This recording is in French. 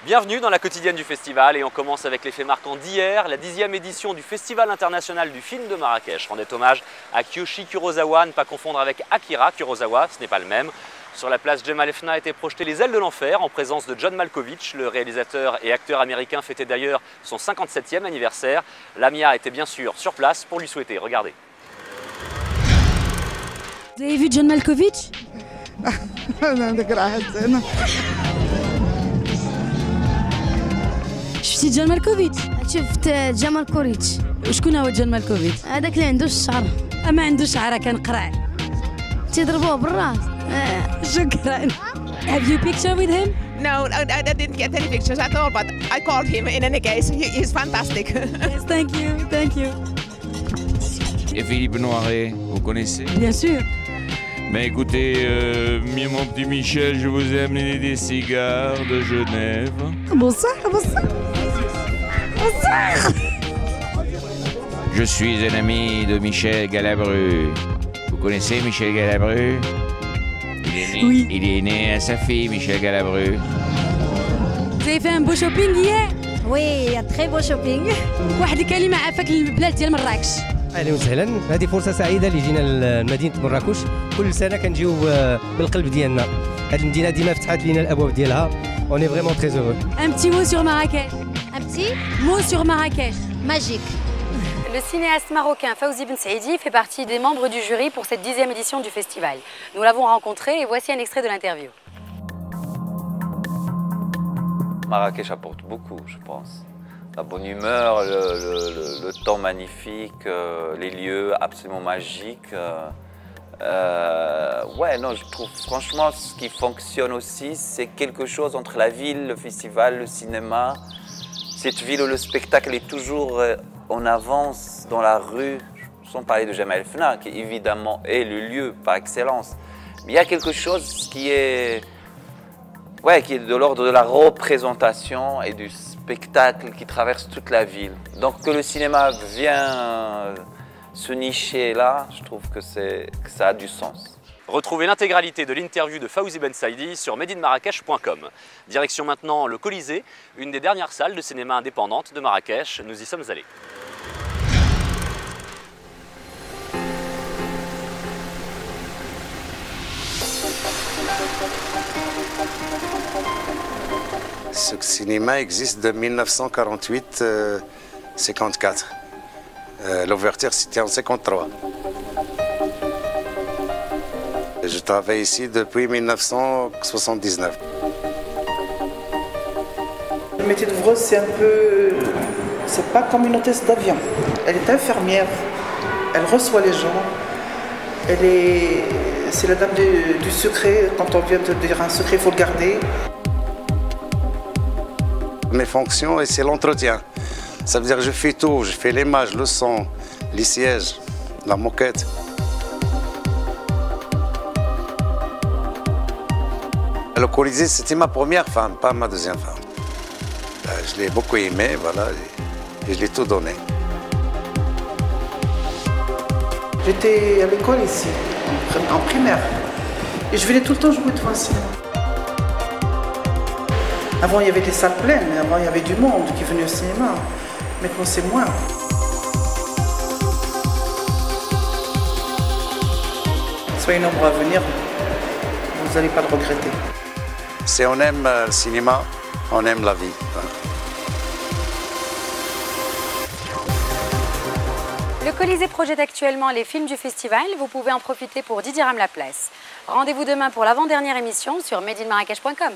Bienvenue dans la quotidienne du festival et on commence avec les faits marquants d'hier. La 10e édition du Festival international du film de Marrakech rendait hommage à Kiyoshi Kurosawa, à ne pas confondre avec Akira Kurosawa, ce n'est pas le même. Sur la place Jemaa el-Fna a été projeté Les Ailes de l'Enfer en présence de John Malkovich. Le réalisateur et acteur américain fêtait d'ailleurs son 57e anniversaire. Lamia était bien sûr sur place pour lui souhaiter. Regardez. Vous avez vu John Malkovich? شفتي جون مالكوفيتش؟ شفت جمال كوريتش. وشكون هو جون مالكوفيتش؟ هذاك اللي عنده الشعر. ما عنده شعر كان قرع. تيضربوه بالراس. شكرا. Have you picture with him? No, I didn't get any pictures at all, but I called him in any case. He's fantastic. Yes, thank you, thank you. Et Philippe Noiret, vous connaissez? Bien sûr. Mais écoutez, mon petit Michel, je vous ai amené des cigares de Genève. Bonsoir, bonsoir. Bonsoir. Je suis un ami de Michel Galabru. Vous connaissez Michel Galabru? Oui. Il est né à sa fille, Michel Galabru. Vous avez fait un beau shopping hier? Oui, un très beau shopping. واحد الكلمة عافاك البلاد ديال مراكش. اهلا وسهلا، هذه فرصه سعيده اللي جينا لمدينه مراكش. كل سنه كنجيو بالقلب ديالنا. هذه المدينه ديما فتحت لينا الابواب ديالها. On est vraiment très heureux. Un petit mot sur Marrakech. Un petit Mot sur Marrakech. magique. Le cinéaste marocain Fawzi Ben Saidi fait partie des membres du jury pour cette 10e édition du festival. Nous l'avons rencontré et voici un extrait de l'interview. Marrakech apporte beaucoup, je pense. La bonne humeur, le temps magnifique, les lieux absolument magiques. Ouais, non, je trouve franchement ce qui fonctionne aussi, c'est quelque chose entre la ville, le festival, le cinéma. Cette ville où le spectacle est toujours en avance dans la rue, sans parler de Jemaa el-Fna, qui évidemment est le lieu par excellence. Mais il y a quelque chose qui est de l'ordre de la représentation et du spectacle qui traverse toute la ville. Donc que le cinéma vient se nicher là, je trouve que ça a du sens. Retrouvez l'intégralité de l'interview de Fawzi Ben Saidi sur madeinmarrakech.com. Direction maintenant le Colisée, une des dernières salles de cinéma indépendante de Marrakech. Nous y sommes allés. Ce cinéma existe de 1948-54. L'ouverture, c'était en 1953. Je travaille ici depuis 1979. Le métier d'ouvreuse, c'est un peu... C'est pas comme une hôtesse d'avion. Elle est infirmière, elle reçoit les gens, c'est la dame du secret. Quand on vient de dire un secret, il faut le garder. Mes fonctions, c'est l'entretien. Ça veut dire que je fais tout. Je fais l'image, le son, les sièges, la moquette. Le Colisée, c'était ma première femme, pas ma deuxième femme. Je l'ai beaucoup aimée, voilà, et je l'ai tout donné. J'étais à l'école ici, en primaire. Et je venais tout le temps jouer devant le cinéma. Avant, il y avait des salles pleines, avant, il y avait du monde qui venait au cinéma. Maintenant, c'est moins. Soyez nombreux à venir, vous n'allez pas le regretter. Si on aime le cinéma, on aime la vie. Le Colisée projette actuellement les films du festival. Vous pouvez en profiter pour 10 dirhams la place. Rendez-vous demain pour l'avant-dernière émission sur madeinmarrakech.com.